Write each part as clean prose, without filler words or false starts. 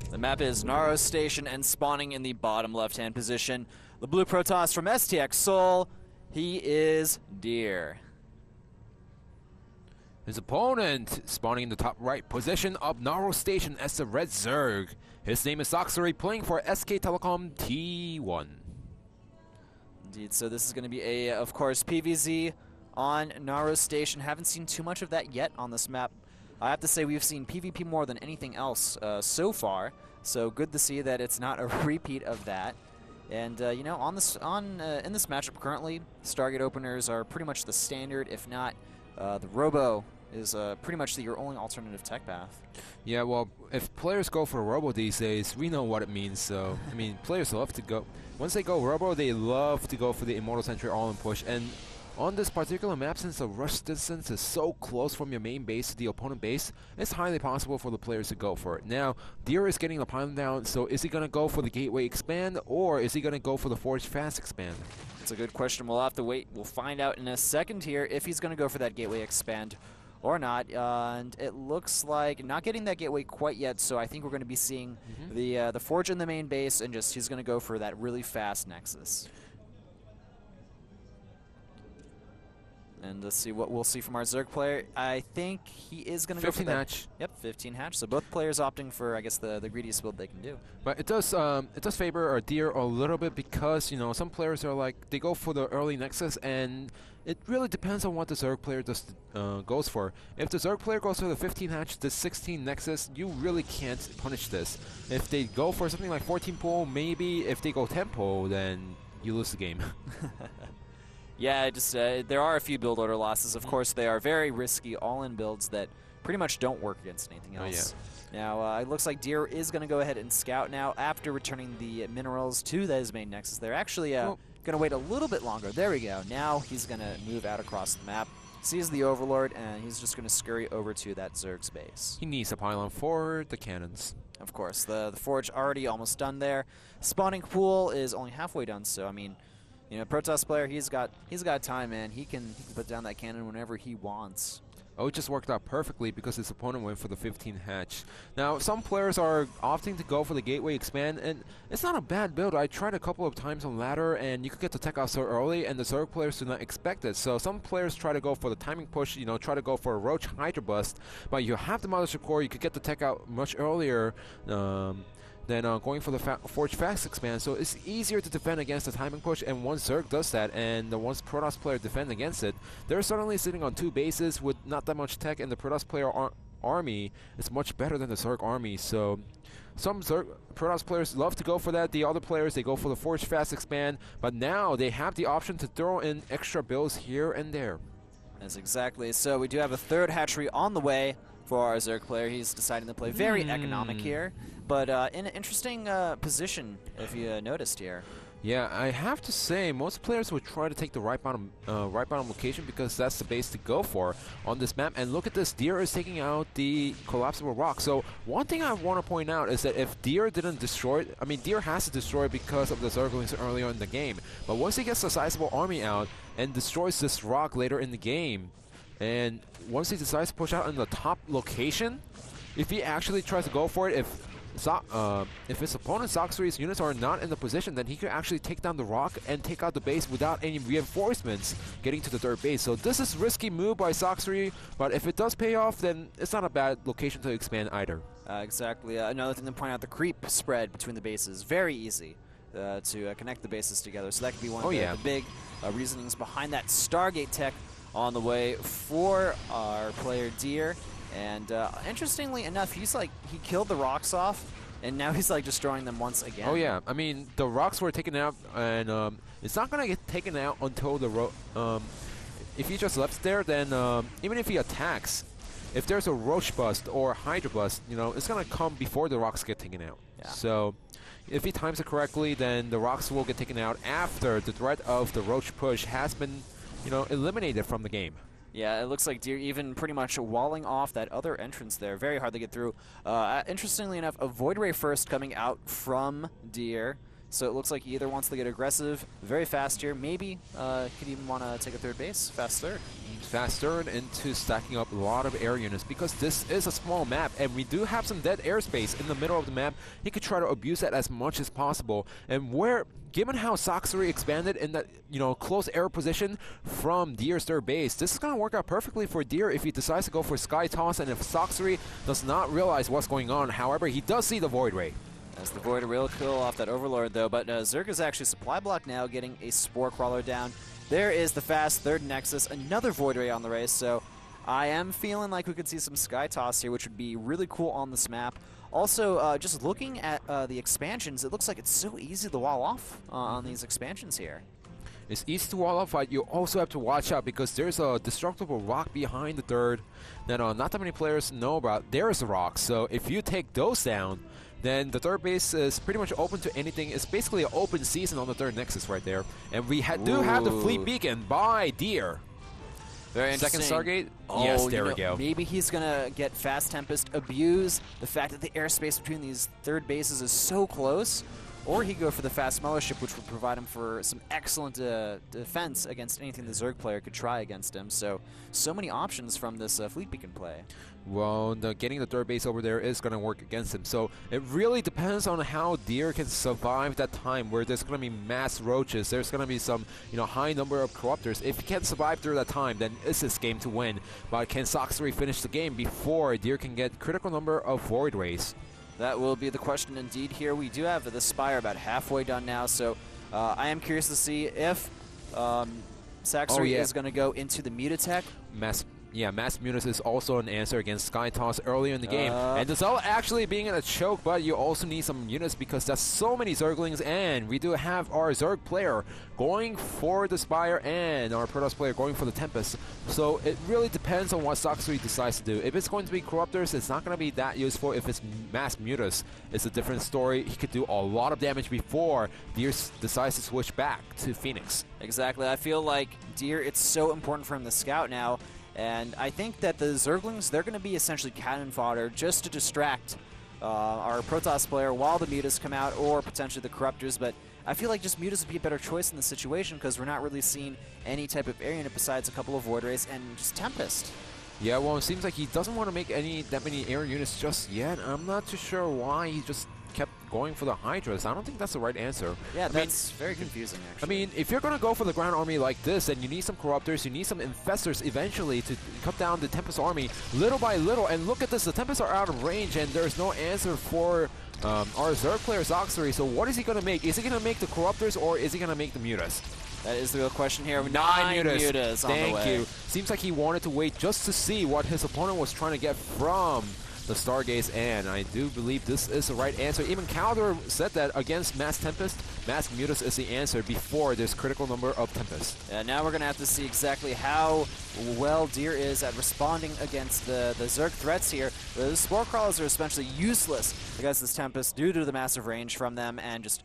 The map is Naro Station and spawning in the bottom left-hand position. The blue Protoss from STX Seoul, he is Deer. His opponent spawning in the top right position of Naro Station as the red Zerg. His name is Sacsri, playing for SK Telecom T1. Indeed, so this is going to be a, of course, PvZ on Naro Station. Haven't seen too much of that yet on this map. I have to say we've seen PvP more than anything else so far, so good to see that it's not a repeat of that. And you know, in this matchup currently, Stargate openers are pretty much the standard. If not, the Robo is pretty much your only alternative tech path. Yeah, well, if players go for Robo these days, we know what it means. So I mean, players love to go. Once they go Robo, they love to go for the Immortal Sentry all-in push. And on this particular map, since the rush distance is so close from your main base to the opponent base, it's highly possible for the players to go for it. Now, Deer is getting the pylon down, so is he going to go for the Gateway Expand, or is he going to go for the Forge Fast Expand? It's a good question. We'll have to wait. We'll find out in a second here if he's going to go for that Gateway Expand or not. And it looks like not getting that Gateway quite yet, so I think we're going to be seeing the Forge in the main base, and just he's going to go for that really fast Nexus. And let's see what we'll see from our Zerg player. I think he is going to go for that. 15 hatch. Yep, 15 hatch. So both players opting for, I guess, the greediest build they can do. But it does favor our Deer a little bit because, you know, some players are like, they go for the early Nexus, and it really depends on what the Zerg player goes for. If the Zerg player goes for the 15 hatch, the 16 Nexus, you really can't punish this. If they go for something like 14 pull, maybe. If they go 10 pull, then you lose the game. Yeah, just there are a few build order losses. Of course, they are very risky all-in builds that pretty much don't work against anything else. Oh, yeah. Now, it looks like Deer is going to go ahead and scout now after returning the minerals to his main Nexus. They're actually going to wait a little bit longer. There we go. Now he's going to move out across the map, sees the Overlord, and he's just going to scurry over to that Zerg's base. He needs a pylon for the cannons. Of course, the Forge already almost done there. Spawning pool is only halfway done, so I mean, you know, Protoss player, he's got time, man. He can put down that cannon whenever he wants. Oh, it just worked out perfectly because his opponent went for the 15 hatch. Now, some players are opting to go for the Gateway Expand, and it's not a bad build. I tried a couple of times on ladder, and you could get the tech out so early, and the Zerg players do not expect it. So some players try to go for the timing push, you know, try to go for a Roach Hydra Bust, but you have the Mothership Core, you could get the tech out much earlier. Than going for the Forge Fast Expand, so it's easier to defend against the timing push, and once Zerg does that, and the once Protoss player defend against it, they're suddenly sitting on 2 bases with not that much tech, and the Protoss player army is much better than the Zerg army, so some Protoss players love to go for that. The other players, they go for the Forge Fast Expand, but now they have the option to throw in extra builds here and there. That's exactly. So we do have a third hatchery on the way for our Zerg player. He's deciding to play very economic here, but in an interesting position, if you noticed here. Yeah, I have to say, most players would try to take the right bottom location because that's the base to go for on this map. And look at this, Deer is taking out the collapsible rock. So one thing I want to point out is that if Deer didn't destroy it, I mean, Deer has to destroy it because of the Zerglings earlier in the game. But once he gets a sizable army out and destroys this rock later in the game, and once he decides to push out in the top location, if he actually tries to go for it, if his opponent Sacsri's units are not in the position, then he could actually take down the rock and take out the base without any reinforcements getting to the third base. So this is a risky move by Sacsri, but if it does pay off, then it's not a bad location to expand either. Exactly. Another thing to point out, the creep spread between the bases, very easy to connect the bases together. So that could be one of the big reasonings behind that Stargate tech on the way for our player Deer. And interestingly enough, he killed the rocks off, and now he's like destroying them once again. Oh yeah, I mean, the rocks were taken out, and it's not gonna get taken out until the if he just left there, then even if he attacks, if there's a Roach Bust or Hydra Bust, you know, it's gonna come before the rocks get taken out. Yeah. So if he times it correctly, then the rocks will get taken out after the threat of the Roach push has been, you know, eliminated from the game. Yeah, it looks like Deer even pretty much walling off that other entrance there. Very hard to get through. Interestingly enough, a Void Ray first coming out from Deer. So it looks like he either wants to get aggressive very fast here, maybe could even want to take a third base, fast third. faster into stacking up a lot of air units because this is a small map and we do have some dead airspace in the middle of the map. He could try to abuse that as much as possible. And given how Sacsri expanded in that, close air position from Deer's third base, this is going to work out perfectly for Deer if he decides to go for Sky Toss and if Sacsri does not realize what's going on. However, he does see the Void Ray. As the Void Ray will kill off that Overlord though, but Zerg is actually supply block now, getting a Spore Crawler down. There is the fast third Nexus, another Void Ray on the race, so I am feeling like we could see some Sky Toss here, which would be really cool on this map. Also, just looking at the expansions, it looks like it's so easy to wall off on these expansions here. It's easy to wall off, but you also have to watch out because there's a destructible rock behind the third that not that many players know about. There is a rock, so if you take those down, then the third base is pretty much open to anything. It's basically an open season on the third Nexus right there. And we do have the Fleet Beacon by Deer. Very interesting. Second Stargate? Oh, yes, there we go. Maybe he's going to get Fast Tempest, abuse the fact that the airspace between these third bases is so close. Or he go for the Fast Mothership, which would provide him for some excellent defense against anything the Zerg player could try against him. So many options from this Fleet Beacon play. Well, getting the third base over there is going to work against him. So it really depends on how Deer can survive that time where there's going to be mass roaches. There's going to be some, high number of corruptors. If he can survive through that time, then it's his game to win. But can Sacsri finish the game before Deer can get critical number of Void Rays? That will be the question indeed here. We do have the Spire about halfway done now, so I am curious to see if Sacsri is going to go into the Mutatech. Mass Mutas is also an answer against Sky Toss earlier in the game. And Dazelle actually being in a choke, but you also need some units because that's so many Zerglings, and we do have our Zerg player going for the Spire and our Protoss player going for the Tempest. So it really depends on what Sacsri decides to do. If it's going to be Corruptors, it's not going to be that useful. If it's Mass Mutas, it's a different story. He could do a lot of damage before Deer decides to switch back to Phoenix. Exactly. I feel like Deer, it's so important for him to scout now. And I think that the Zerglings, they're going to be essentially cannon fodder just to distract our Protoss player while the Mutas come out, or potentially the Corruptors. But I feel like just Mutas would be a better choice in this situation because we're not really seeing any type of air unit besides a couple of Void Rays and just Tempest. Yeah, well, it seems like he doesn't want to make that many air units just yet. I'm not too sure why he just kept going for the Hydras. I don't think that's the right answer. Yeah, that's very confusing, actually. I mean, if you're going to go for the ground army like this, then you need some Corruptors, you need some Infestors eventually to cut down the Tempest army little by little. And look at this, the Tempests are out of range, and there's no answer for our Zerg player, Sacsri. So what is he going to make? Is he going to make the Corruptors, or is he going to make the Mutas? That is the real question here. 9 mutas on the way. Thank you. Seems like he wanted to wait just to see what his opponent was trying to get from the Stargaze, and I do believe this is the right answer. Even Calder said that against Mass Tempest, Mass Mutas is the answer before there's critical number of Tempest. Now we're going to have to see exactly how well Deer is at responding against the Zerg threats here. The Spore Crawlers are essentially useless against this Tempest due to the massive range from them, and just,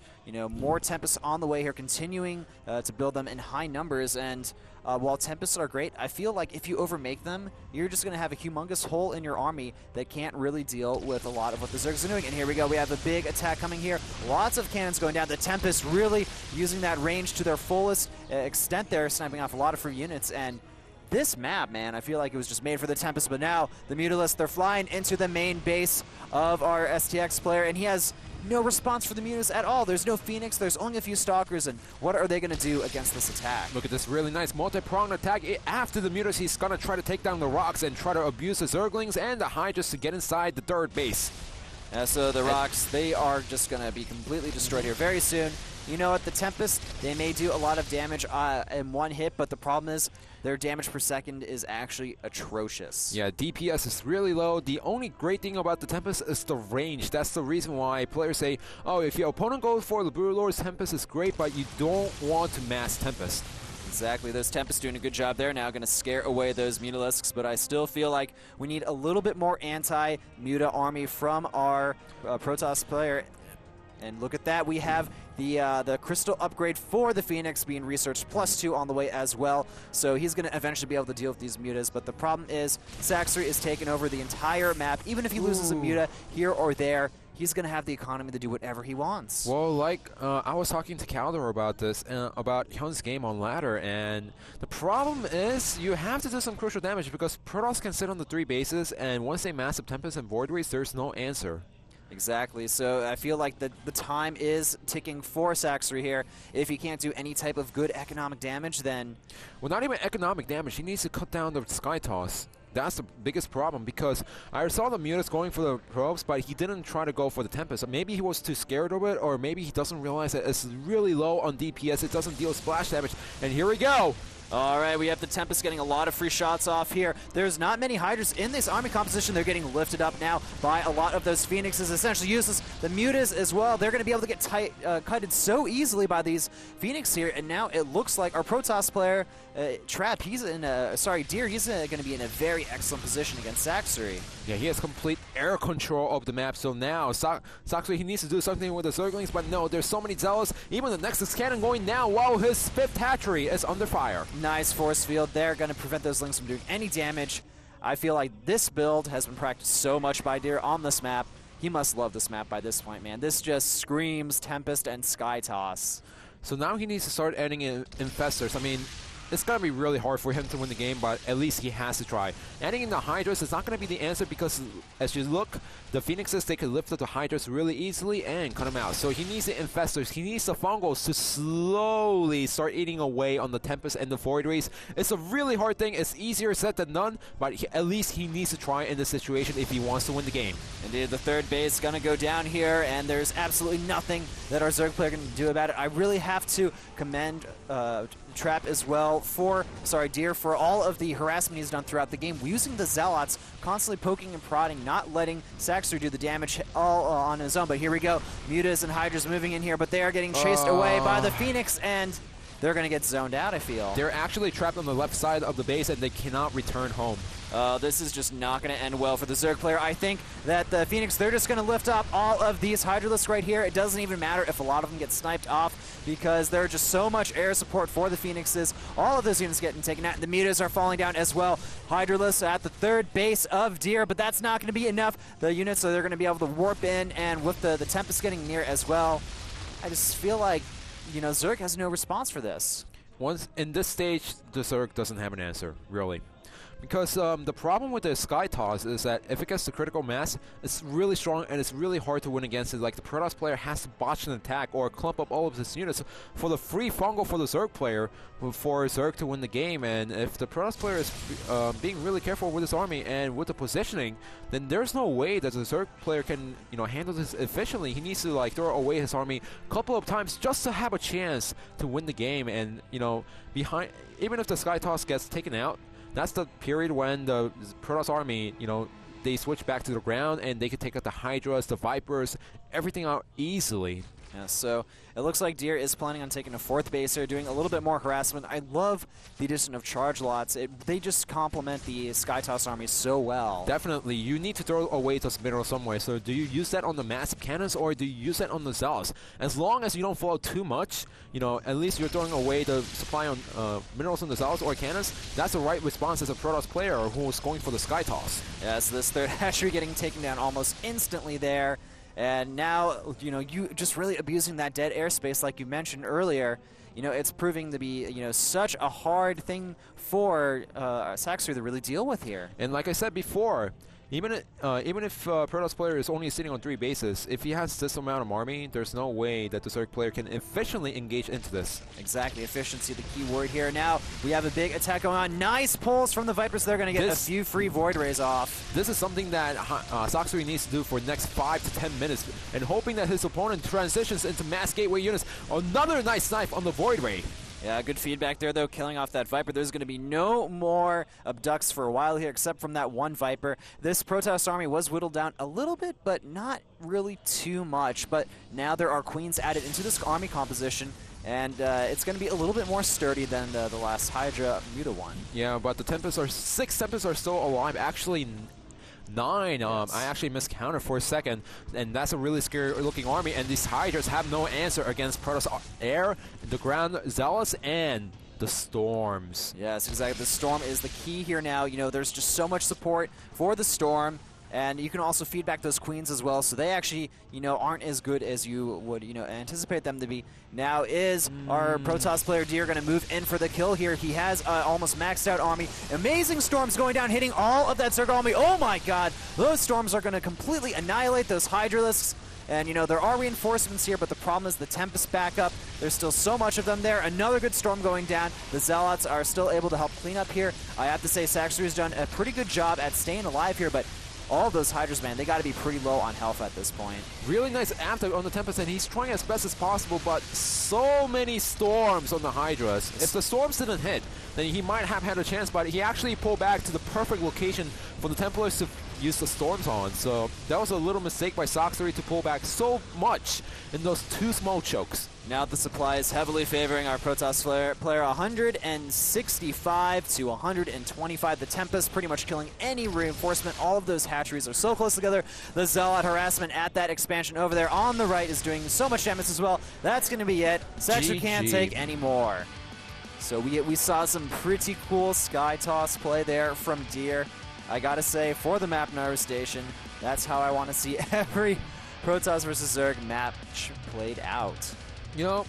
more Tempests on the way here, continuing to build them in high numbers. And while Tempests are great, I feel like if you overmake them, you're just going to have a humongous hole in your army that can't really deal with a lot of what the Zergs are doing. And here we go. We have a big attack coming here. Lots of cannons going down. The Tempest really using that range to their fullest extent there, sniping off a lot of free units. And this map, man, I feel like it was just made for the Tempest. But now the Mutalisks, they're flying into the main base of our STX player, and he has no response for the Mutas at all. There's no Phoenix, there's only a few Stalkers, and what are they going to do against this attack? Look at this really nice multi-pronged attack. After the Mutas, he's going to try to take down the rocks and try to abuse the Zerglings and the Hydras to get inside the third base. So the rocks, they are just going to be completely destroyed here very soon. You know what, the Tempest, they may do a lot of damage in one hit, but the problem is their damage per second is actually atrocious. Yeah, DPS is really low. The only great thing about the Tempest is the range. That's the reason why players say, oh, if your opponent goes for the Blue Lord's Tempest, is great, but you don't want to mass Tempest. Exactly. Those Tempests doing a good job there now, going to scare away those Mutalisks, but I still feel like we need a little bit more anti-Muta army from our Protoss player. And look at that, we have the crystal upgrade for the Phoenix being researched +2 on the way as well. So he's going to eventually be able to deal with these Mutas. But the problem is Sacsri is taking over the entire map. Even if he loses a Muta here or there, he's going to have the economy to do whatever he wants. Well, like, I was talking to Caldor about this, about Hyun's game on ladder, and the problem is you have to do some crucial damage because Protoss can sit on the 3 bases, and once they massive Tempest and Void Rays, there's no answer. Exactly. So I feel like the time is ticking for Sacsri here. If he can't do any type of good economic damage, then... Well, not even economic damage. He needs to cut down the Sky Toss. That's the biggest problem because I saw the Mutas going for the probes, but he didn't try to go for the Tempest. Maybe he was too scared of it, or maybe he doesn't realize that it's really low on DPS. It doesn't deal splash damage. And here we go. All right, we have the Tempest getting a lot of free shots off here. There's not many Hydras in this army composition. They're getting lifted up now by a lot of those Phoenixes, essentially useless. The Mutas as well, they're going to be able to get kited so easily by these Phoenix here, and now it looks like our Protoss player, Trap, he's in a, Deer, he's going to be in a very excellent position against Sacsri. Yeah, he has complete air control of the map, so now Sacsri, he needs to do something with the Zerglings, but no, there's so many Zealots. Even the Nexus Cannon going now while his 5th hatchery is under fire. Nice force field there, going to prevent those Lings from doing any damage. I feel like this build has been practiced so much by Deer on this map. He must love this map by this point, man. This just screams Tempest and Sky Toss. So now he needs to start adding in Infestors. I mean, it's going to be really hard for him to win the game, but at least he has to try. Adding in the Hydras is not going to be the answer because as you look, the Phoenixes, they can lift up the Hydras really easily and cut them out. So he needs the Infestors. He needs the Fungals to slowly start eating away on the Tempest and the Void Rays. It's a really hard thing. It's easier said than done, but at least he needs to try in this situation if he wants to win the game. Indeed, the 3rd base is going to go down here, and there's absolutely nothing that our Zerg player can do about it. I really have to commend Trap as well Deer, for all of the harassment he's done throughout the game, using the Zealots, constantly poking and prodding, not letting Sacsri do the damage all on his own. But here we go, Mutas and Hydras moving in here, but they are getting chased away by the Phoenix, and they're going to get zoned out, I feel. They're actually trapped on the left side of the base, and they cannot return home. This is just not going to end well for the Zerg player. I think that the Phoenix, they're just going to lift up all of these Hydralisks right here. It doesn't even matter if a lot of them get sniped off because there's just so much air support for the Phoenixes. All of those units getting taken out. The Mutas are falling down as well. Hydralisks at the 3rd base of Deer, but that's not going to be enough. The units, so they're going to be able to warp in, and with the Tempest getting near as well, I just feel like, you know, Zerg has no response for this. Once in this stage, the Zerg doesn't have an answer, really. Because the problem with the Sky Toss is that if it gets to critical mass, it's really strong and it's really hard to win against it. Like the Protoss player has to botch an attack or clump up all of his units for the free fungal for the Zerg player for Zerg to win the game. And if the Protoss player is being really careful with his army and with the positioning, then there's no way that the Zerg player can, you know, handle this efficiently. He needs to like throw away his army a couple of times just to have a chance to win the game. And you know, even if the Sky Toss gets taken out, that's the period when the Protoss army, you know, they switch back to the ground and they can take out the Hydras, the Vipers, everything out easily. Yeah, so it looks like Deer is planning on taking a 4th base here, doing a little bit more harassment. I love the addition of charge lots. They just complement the Sky Toss army so well. Definitely. You need to throw away those minerals somewhere. So do you use that on the massive cannons or do you use that on the Zealots? As long as you don't fall too much, you know, at least you're throwing away the supply on minerals on the Zealots or cannons. That's the right response as a Protoss player who was going for the Sky Toss. Yeah, so this 3rd hatchery getting taken down almost instantly there. And now, you know, you just really abusing that dead airspace like you mentioned earlier. You know, it's proving to be, you know, such a hard thing for Sacsri to really deal with here. And like I said before, even if Protoss player is only sitting on 3 bases, if he has this amount of army, there's no way that the Zerg player can efficiently engage into this. Exactly, efficiency, the key word here. Now we have a big attack going on. Nice pulls from the Vipers. They're going to get a few free Void Rays off. This is something that Sacsri needs to do for the next 5 to 10 minutes, and hoping that his opponent transitions into mass gateway units. Another nice knife on the Void Ray. Yeah, good feedback there, though, killing off that Viper. There's going to be no more abducts for a while here, except from that one Viper. This Protoss army was whittled down a little bit, but not really too much. But now there are Queens added into this army composition, and it's going to be a little bit more sturdy than the last Hydra Muta one. Yeah, but the Tempests are 6 Tempests are still alive. Actually, 9. Yes. I actually miscounted for a second, and that's a really scary looking army, and these Hydras have no answer against Protoss air, the ground Zealots, and the Storms. Yes, exactly. The Storm is the key here now. You know, there's just so much support for the Storm. And you can also feed back those queens as well, so they actually, you know, aren't as good as you would, you know, anticipate them to be. Now is our Protoss player Deer going to move in for the kill here. He has almost maxed out army. Amazing storms going down, hitting all of that circle army. Oh my god, those storms are going to completely annihilate those Hydralisks. And, you know, there are reinforcements here, but the problem is the Tempest backup. There's still so much of them there. Another good storm going down. The Zealots are still able to help clean up here. I have to say, Sacsri has done a pretty good job at staying alive here, but all of those Hydras, man, they got to be pretty low on health at this point. Really nice after on the Tempest, and he's trying as best as possible, but so many storms on the Hydras. If the storms didn't hit, then he might have had a chance, but he actually pulled back to the perfect location for the Templars to use the storms on. So that was a little mistake by Sacsri to pull back so much in those 2 small chokes. Now the supply is heavily favoring our Protoss player 165 to 125. The Tempest pretty much killing any reinforcement. All of those hatcheries are so close together. The Zealot harassment at that expansion over there on the right is doing so much damage as well. That's going to be it. Sacsri can't take any more. So we saw some pretty cool Sky Toss play there from Deer. I gotta say, for the map Naro Station, that's how I want to see every Protoss versus Zerg match played out. You know,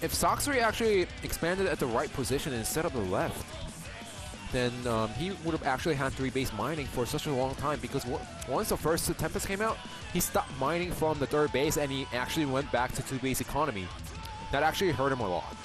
if Sacsri actually expanded at the right position instead of the left, then he would have actually had 3 base mining for such a long time, because once the first Tempest came out, he stopped mining from the 3rd base and he actually went back to 2 base economy. That actually hurt him a lot.